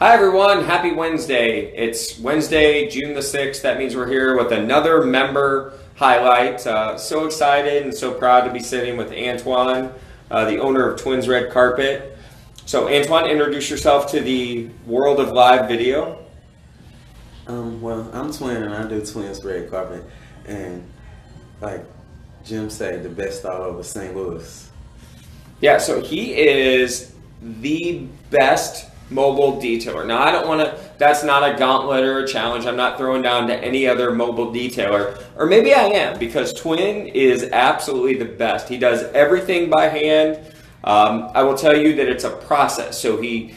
Hi everyone, happy Wednesday. It's Wednesday, June the 6th. That means we're here with another member highlight. So excited and so proud to be sitting with Antwon, the owner of Twins Red Carpet. So Antwon, introduce yourself to the world of live video. Well, I'm Twin and I do Twins Red Carpet, and like Jim said, the best all over St. Louis. Yeah, so he is the best mobile detailer. Now, I don't want to, that's not a gauntlet or a challenge. I'm not throwing down to any other mobile detailer. Or maybe I am, because Twin is absolutely the best. He does everything by hand. I will tell you that it's a process. So he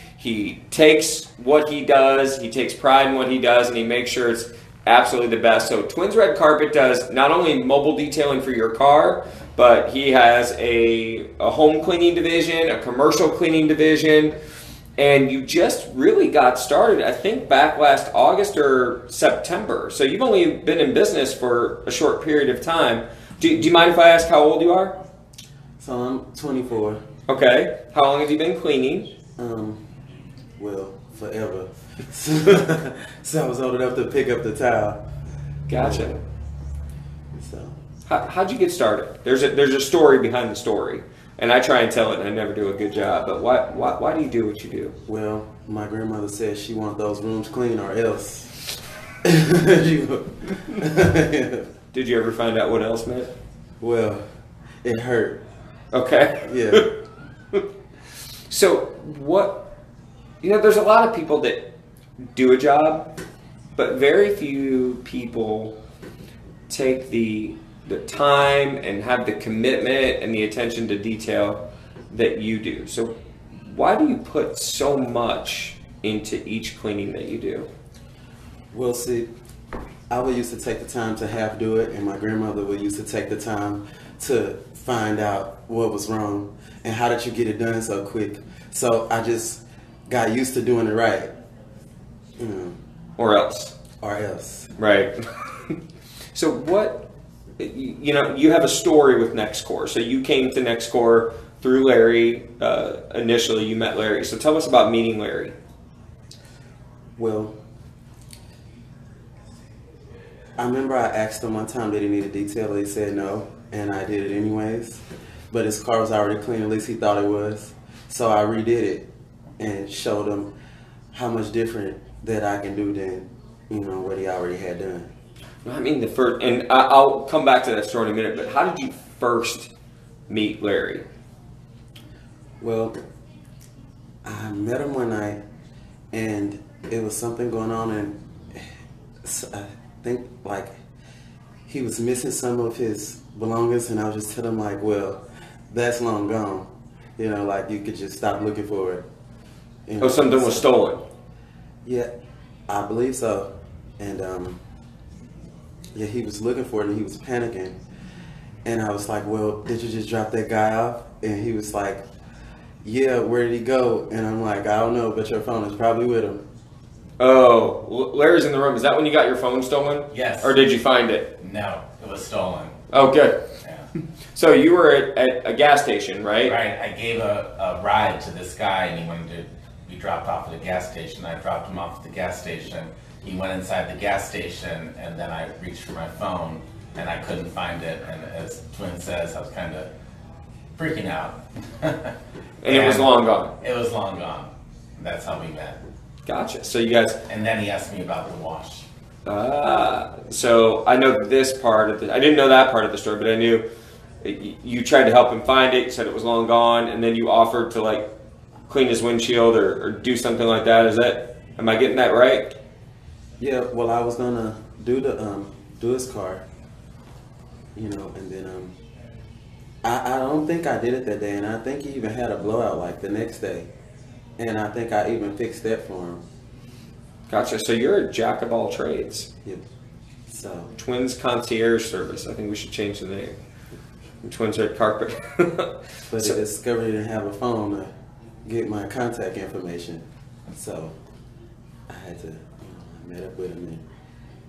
takes what he does, he takes pride in what he does, and he makes sure it's absolutely the best. So Twins Red Carpet does not only mobile detailing for your car, but he has a home cleaning division, a commercial cleaning division, and you just really got started, I think, back last August or September. So you've only been in business for a short period of time. Do you mind if I ask how old you are? So I'm 24. Okay. How long have you been cleaning? Well, forever. So I was old enough to pick up the towel. Gotcha. So How'd you get started? There's a story behind the story, and I try and tell it, and I never do a good job. But why do you do what you do? well, my grandmother said she want those rooms clean or else. Did you ever find out what else meant? Well, it hurt. Okay. Yeah. So there's a lot of people that do a job, but very few people take the time and have the commitment and the attention to detail that you do. So why do you put so much into each cleaning that you do? Well, see, I would used to take the time to half do it, and my grandmother would used to take the time to find out what was wrong and how did you get it done so quick. So I just got used to doing it right. Or else. Or else. Right. So you have a story with Nexcore. So you came to Nexcore through Larry. Initially, you met Larry. So tell us about meeting Larry. Well, I remember I asked him one time, did he need a detail? He said no, and I did it anyways. But his car was already clean, at least he thought it was. So I redid it and showed him how much different that I can do than, what he already had done. I mean, and I'll come back to that story in a minute, but how did you first meet Larry? Well, I met him one night, and it was something going on, and I think, he was missing some of his belongings, and I was just telling him, well, that's long gone. You could just stop looking for it. Something was stolen? Yeah, I believe so. And, yeah, he was looking for it and he was panicking. And I was like, well, did you just drop that guy off? And he was like, yeah, where did he go? And I'm like, I don't know, but your phone is probably with him. Oh, Larry's in the room. Is that when you got your phone stolen? Yes. Or did you find it? No, it was stolen. Oh, good. Yeah. So you were at a gas station, right? Right. I gave a ride to this guy, and he wanted to be dropped off at a gas station. I dropped him off at the gas station. He went inside the gas station, and then I reached for my phone, and I couldn't find it. And as Twin says, I was kind of freaking out. And it was long gone. It was long gone. That's how we met. Gotcha. So you guys. And then he asked me about the wash. So I know this part of I didn't know that part of the story, but I knew you tried to help him find it. You said it was long gone, and then you offered to clean his windshield or do something like that. Am I getting that right? Yeah, well, I was gonna do his car, and then I don't think I did it that day, and I think he even had a blowout the next day, and I think I even fixed that for him. Gotcha. So you're a jack of all trades. Yep. So Twins Concierge Service. I think we should change the name. Twins Red Carpet. But he discovered he didn't have a phone to get my contact information, so I had to. I met up with him, and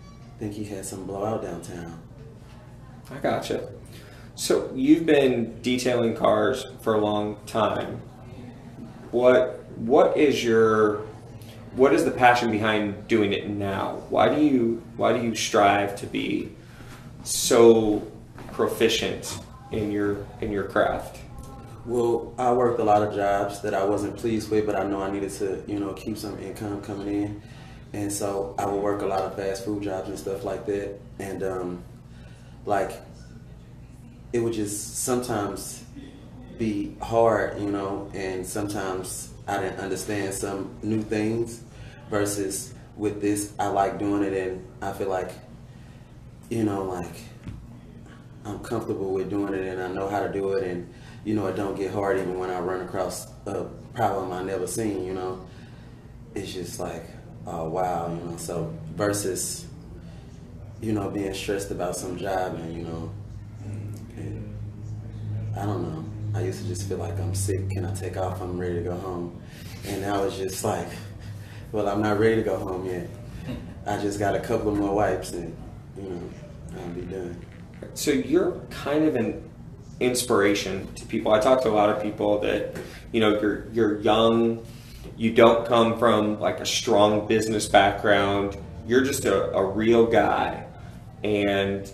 I think he had some blowout downtown. I gotcha. So you've been detailing cars for a long time. What is your what is the passion behind doing it now? Why do you strive to be so proficient in your craft? Well, I worked a lot of jobs that I wasn't pleased with, but I know I needed to, keep some income coming in. And so I would work a lot of fast food jobs and stuff like that. And it would just sometimes be hard, and sometimes I didn't understand some new things versus with this, I like doing it and I feel like, I'm comfortable with doing it and I know how to do it, and, it don't get hard even when I run across a problem I never seen, It's just like, oh wow, so versus, being stressed about some job and, and I don't know. I used to just feel like I'm sick. Can I take off? I'm ready to go home. And now it's just like, well, I'm not ready to go home yet. I just got a couple of more wipes and, I'll be done. So you're kind of an inspiration to people. I talk to a lot of people that, you're young, you don't come from like a strong business background. You're just a real guy. And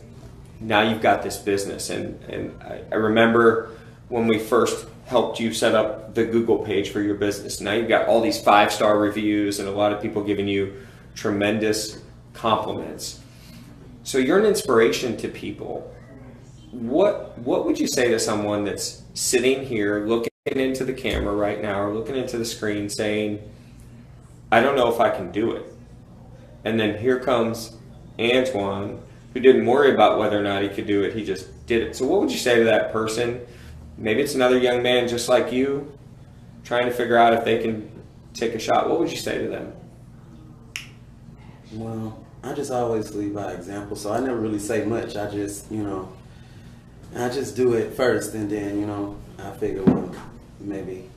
now you've got this business. And I remember when we first helped you set up the Google page for your business. Now you've got all these 5-star reviews and a lot of people giving you tremendous compliments. So you're an inspiration to people. What would you say to someone that's sitting here looking into the camera right now or looking into the screen saying, I don't know if I can do it? And then here comes Antwon, who didn't worry about whether or not he could do it, he just did it. So what would you say to that person? Maybe it's another young man just like you, trying to figure out if they can take a shot. What would you say to them? Well, I just always lead by example, so I never really say much. I just, I just do it first, and then, I figure, well, maybe,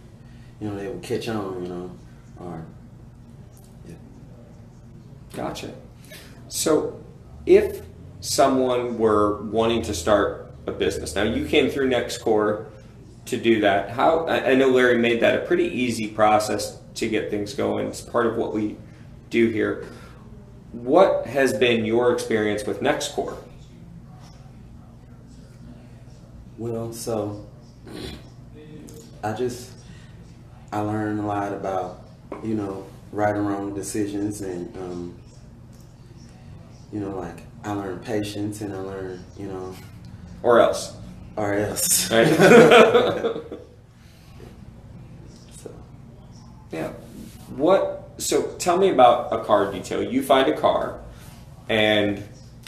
they will catch on, or, yeah. Gotcha. So if someone were wanting to start a business, now you came through Nexcore to do that. How, I know Larry made that a pretty easy process to get things going. It's part of what we do here. What has been your experience with Nexcore? Well, so I learned a lot about, right and wrong decisions, and, I learned patience, and I learned, Or else. Or else. Right? So. Yeah. So tell me about a car detail. You find a car, and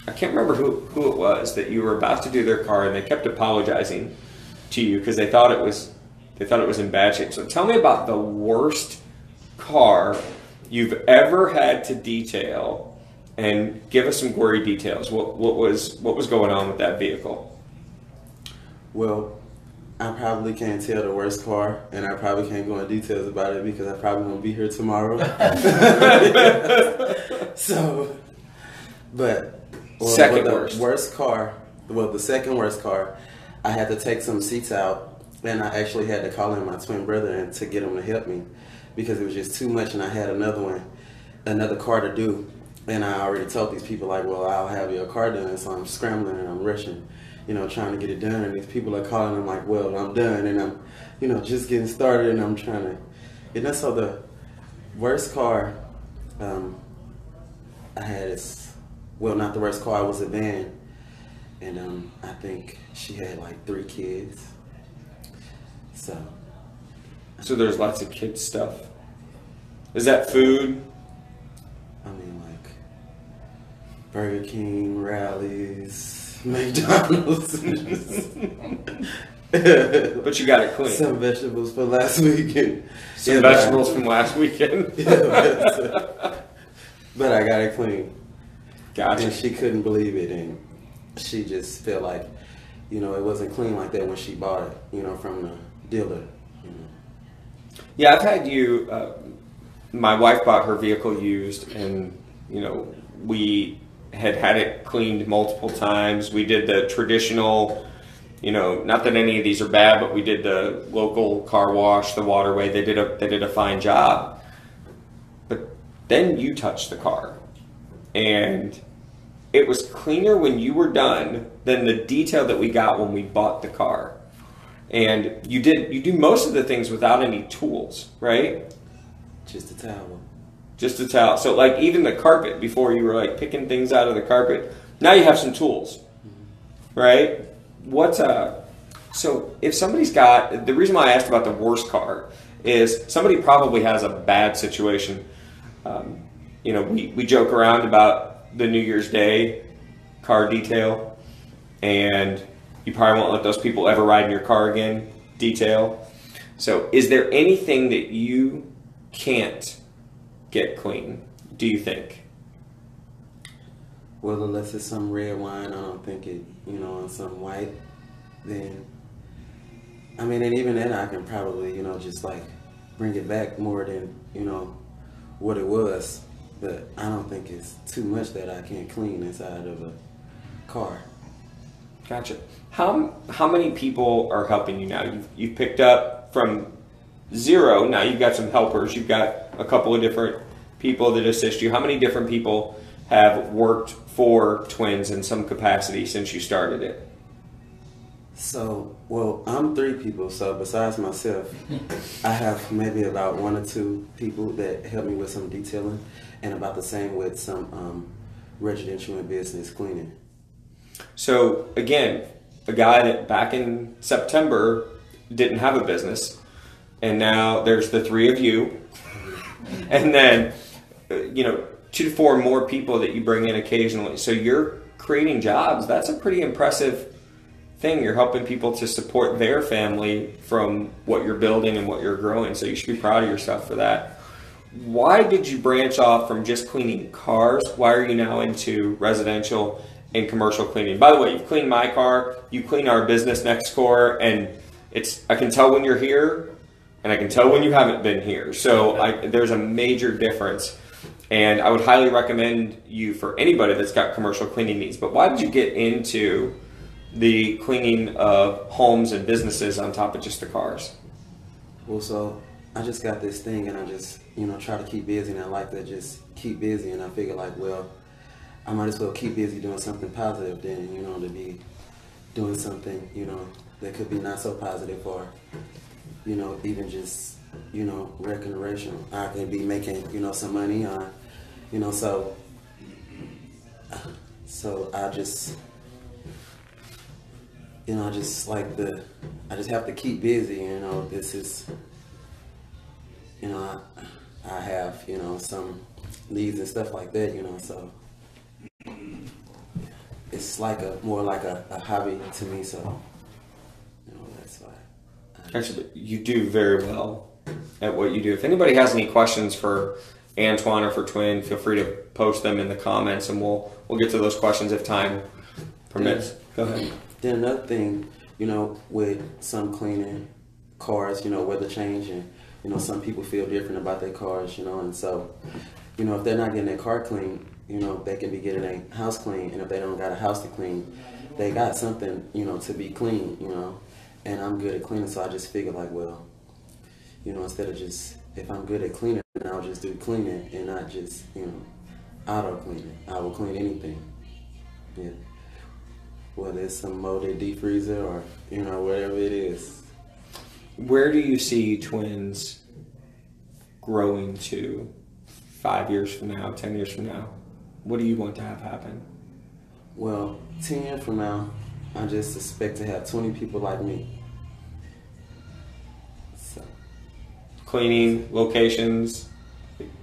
I can't remember who it was that you were about to do their car, and they kept apologizing to you because they thought it was in bad shape. So tell me about the worst car you've ever had to detail, and give us some gory details. What was going on with that vehicle? Well, I probably can't tell the worst car, and I probably can't go into details about it because I probably won't be here tomorrow. So, but the second worst car, I had to take some seats out, and I actually had to call in my twin brother and to get him to help me because it was just too much, and I had another car to do, and I already told these people like, well, I'll have your car done, so I'm scrambling and I'm rushing, trying to get it done, and these people are calling, I'm like, well, I'm done, and I'm, just getting started, and I'm trying to, and that's so the worst car I had is, well, not the worst car, it was a van, and I think she had like 3 kids, so there's lots of kids stuff. Is that food? I mean, like Burger King, Rallies, McDonald's. But you got it clean. Some vegetables from last weekend. Some vegetables from last weekend. But I got it clean. Gotcha. And she couldn't believe it, and she just felt like, it wasn't clean like that when she bought it, from the dealer. Yeah, I've had you. My wife bought her vehicle used, and we had it cleaned multiple times. We did the traditional, not that any of these are bad, but we did the local car wash, the Waterway. They did a fine job. But Then you touched the car, and it was cleaner when you were done than the detail that we got when we bought the car. And you do most of the things without any tools, right? Just a towel. Just a towel. So like even the carpet, before you were like picking things out of the carpet, now you have some tools, right? So if somebody's got, the reason why I asked about the worst car is somebody probably has a bad situation. You know, we joke around about the New Year's Day car detail, and you probably won't let those people ever ride in your car again detail. So is there anything that you can't get clean, do you think? Well, unless it's some red wine, I don't think it, you know, and some white, then, I mean, and even then I can probably, you know, just like bring it back more than, you know, what it was. But I don't think it's too much that I can't clean inside of a car. Gotcha. How many people are helping you now? You've picked up from zero, now you've got some helpers, you've got a couple of different people that assist you. How many different people have worked for Twins in some capacity since you started it? So, well, I'm 3 people, so besides myself, I have maybe about 1 or 2 people that help me with some detailing, and about the same with some residential and business cleaning. So, again, a guy that back in September didn't have a business, and now there's the 3 of you, and then, you know, 2 to 4 more people that you bring in occasionally. So you're creating jobs. That's a pretty impressive thing. You're helping people to support their family from what you're building and what you're growing. So you should be proud of yourself for that. Why did you branch off from just cleaning cars? Why are you now into residential and commercial cleaning? By the way, you've cleaned my car, you clean our business Nexcore, and I can tell when you're here and I can tell when you haven't been here. So there's a major difference. And I would highly recommend you for anybody that's got commercial cleaning needs. But why did you get into the cleaning of homes and businesses on top of just the cars? Well, so I just got this thing, and I just, you know, try to keep busy, and I like to just keep busy, and I figure like, well, I might as well keep busy doing something positive than, you know, to be doing something, you know, that could be not so positive, or, you know, even just, you know, recreational. I could be making, you know, some money on, you know, so I just, you know, I just have to keep busy, you know. This is, you know, I have, you know, some needs and stuff like that, you know, so it's like more like a hobby to me, so, you know, that's why. Actually, you do very well at what you do. If anybody has any questions for Antwon or for Twin, feel free to post them in the comments, and we'll get to those questions if time permits. Go ahead. Then another thing, you know, with some cleaning cars, you know, weather change, and, you know, some people feel different about their cars, you know, and so, you know, if they're not getting their car clean, you know, they can be getting their house clean, and if they don't got a house to clean, they got something, you know, to be clean, you know, and I'm good at cleaning, so I just figured like, well, you know, instead of just, if I'm good at cleaning, I'll just do cleaning and not just, you know, auto cleaning. I will clean anything. Yeah. Whether it's some molded deep freezer or, you know, whatever it is. Where do you see Twins growing to 5 years from now, 10 years from now? What do you want to have happen? Well, 10 years from now, I just expect to have 20 people like me. So. Cleaning, locations,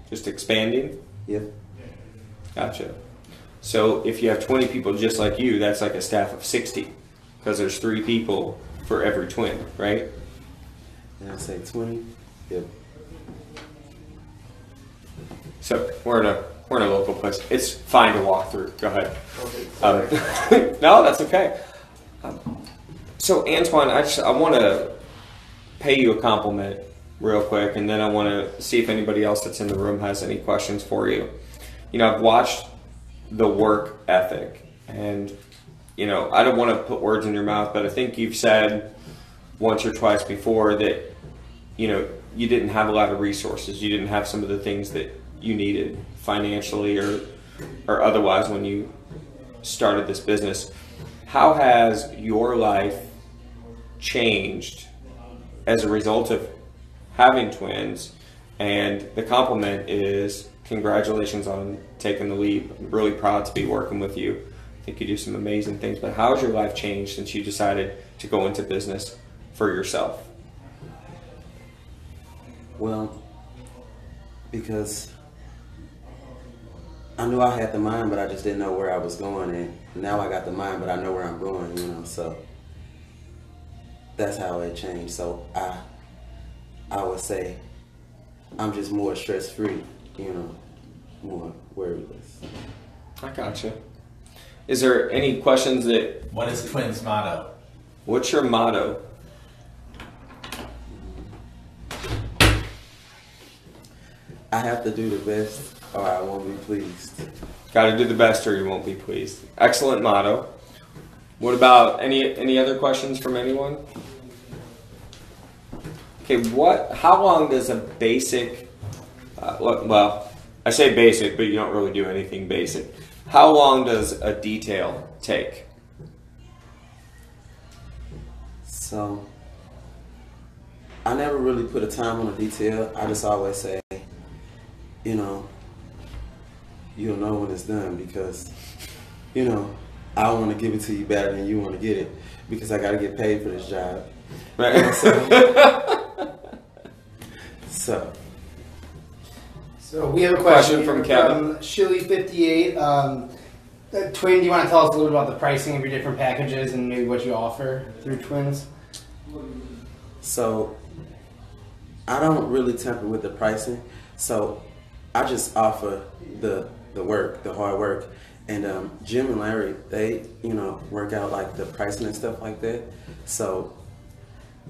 just expanding? Yep. Gotcha. So if you have 20 people just like you, that's like a staff of 60, because there's 3 people for every twin, right? And I say 20. Yep. So we're in a local place. It's fine to walk through. Go ahead. No, that's okay. So Antwon, I want to pay you a compliment real quick, and then I want to see if anybody else that's in the room has any questions for you. You know, I've watched the work ethic, and, you know, I don't want to put words in your mouth, but I think you've said once or twice before that, you know, you didn't have a lot of resources. You didn't have some of the things that you needed financially or otherwise when you started this business. How has your life changed as a result of having twins? And the compliment is congratulations on taking the leap. I'm really proud to be working with you. I think you do some amazing things, but how has your life changed since you decided to go into business for yourself? Well, because I knew I had the mind, but I just didn't know where I was going, and now I got the mind, but I know where I'm going, you know, so that's how it changed. So I would say I'm just more stress-free, you know, more worryless. I gotcha. Is there any questions that... What is Twins' motto? What's your motto? I have to do the best or I won't be pleased. Got to do the best or you won't be pleased. Excellent motto. What about any other questions from anyone? Okay, how long does a basic, well, I say basic, but you don't really do anything basic. How long does a detail take? So, I never really put a time on a detail. I just always say, you know, you'll know when it's done because, you know, I want to give it to you better than you want to get it because I got to get paid for this job. Right. You know, So we have a question from Kevin. Shilly58. Twin, do you want to tell us a little bit about the pricing of your different packages and maybe what you offer through Twins? So I don't really temper with the pricing. So I just offer the work, the hard work. And Jim and Larry, they, you know, work out like the pricing and stuff like that. So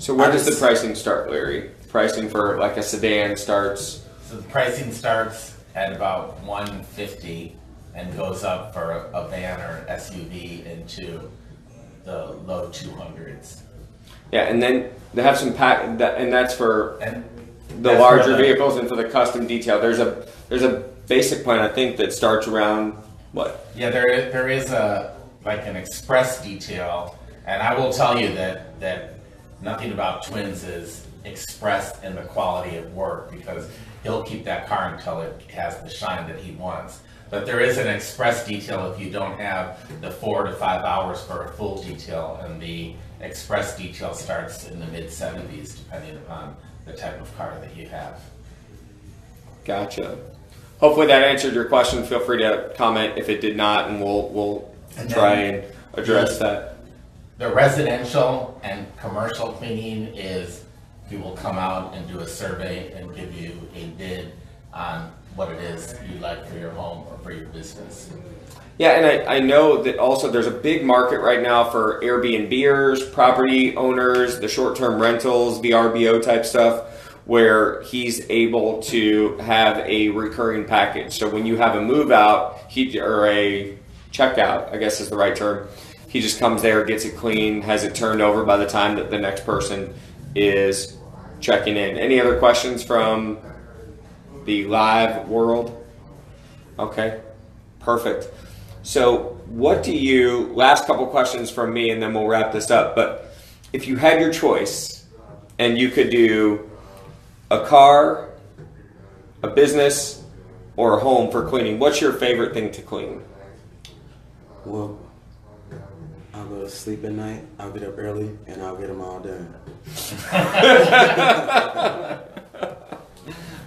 where does the pricing start, Larry? Pricing for like a sedan starts... So the pricing starts at about $150 and goes up for a van or an SUV into the low 200s. Yeah, and then they have some and that's for the that's larger for vehicles and for the custom detail. There's a basic plan I think that starts around what? Yeah, there is an express detail, and I will tell you that nothing about Twins is expressed in the quality of work because he'll keep that car until it has the shine that he wants. But there is an express detail if you don't have the 4 to 5 hours for a full detail, and the express detail starts in the mid-70s depending upon the type of car that you have. Gotcha. Hopefully that answered your question. Feel free to comment if it did not, and we'll try and address that. The residential and commercial cleaning is we will come out and do a survey and give you a bid on what it is you like for your home or for your business. Yeah, and I know that also there's a big market right now for Airbnbers, property owners, the short-term rentals, VRBO type stuff, where he's able to have a recurring package. So when you have a move out, or a checkout, I guess is the right term, he just comes there, gets it clean, has it turned over by the time that the next person is checking in. Any other questions from the live world? Okay, perfect. So last couple questions from me and then we'll wrap this up, but if you had your choice and you could do a car, a business, or a home for cleaning, what's your favorite thing to clean? Well, I'll go to sleep at night, I'll get up early, and I'll get them all done.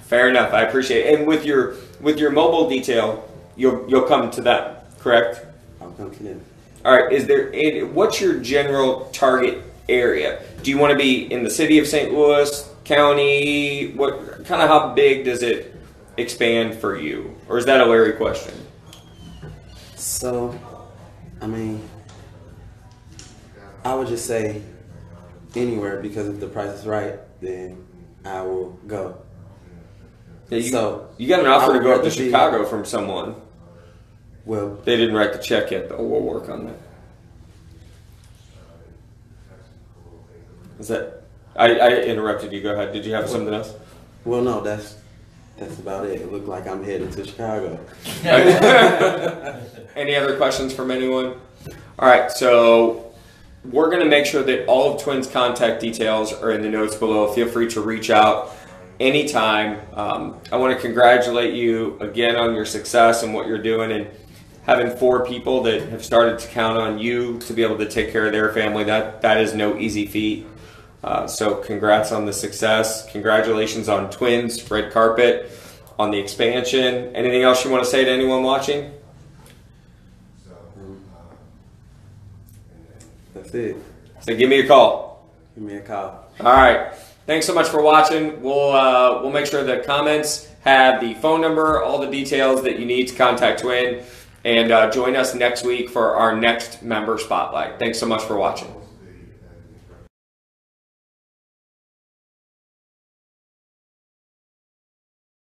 Fair enough, I appreciate it. And with your mobile detail, you'll come to that, correct? I'll come to them. All right, what's your general target area? Do you want to be in the city of St. Louis, county? What kind of, how big does it expand for you? Or is that a Larry question? So, I mean, I would just say anywhere, because if the price is right, then I will go. Yeah, so you got an offer to go up to rather Chicago from someone. Well, They didn't write the check yet, though. We'll work on that. Is that? I interrupted you. Go ahead. Did you have something else? well, no, that's that's about it. It looked like I'm headed to Chicago. Any other questions from anyone? All right, so we're going to make sure that all of Twin's contact details are in the notes below. Feel free to reach out anytime. I want to congratulate you again on your success and what you're doing, and having 4 people that have started to count on you to be able to take care of their family. That is no easy feat. So congrats on the success. Congratulations on Twins, red carpet, on the expansion. Anything else you want to say to anyone watching? That's it. So give me a call. Give me a call. All right. Thanks so much for watching. We'll make sure the comments have the phone number, all the details that you need to contact Twin, and join us next week for our next member spotlight. Thanks so much for watching.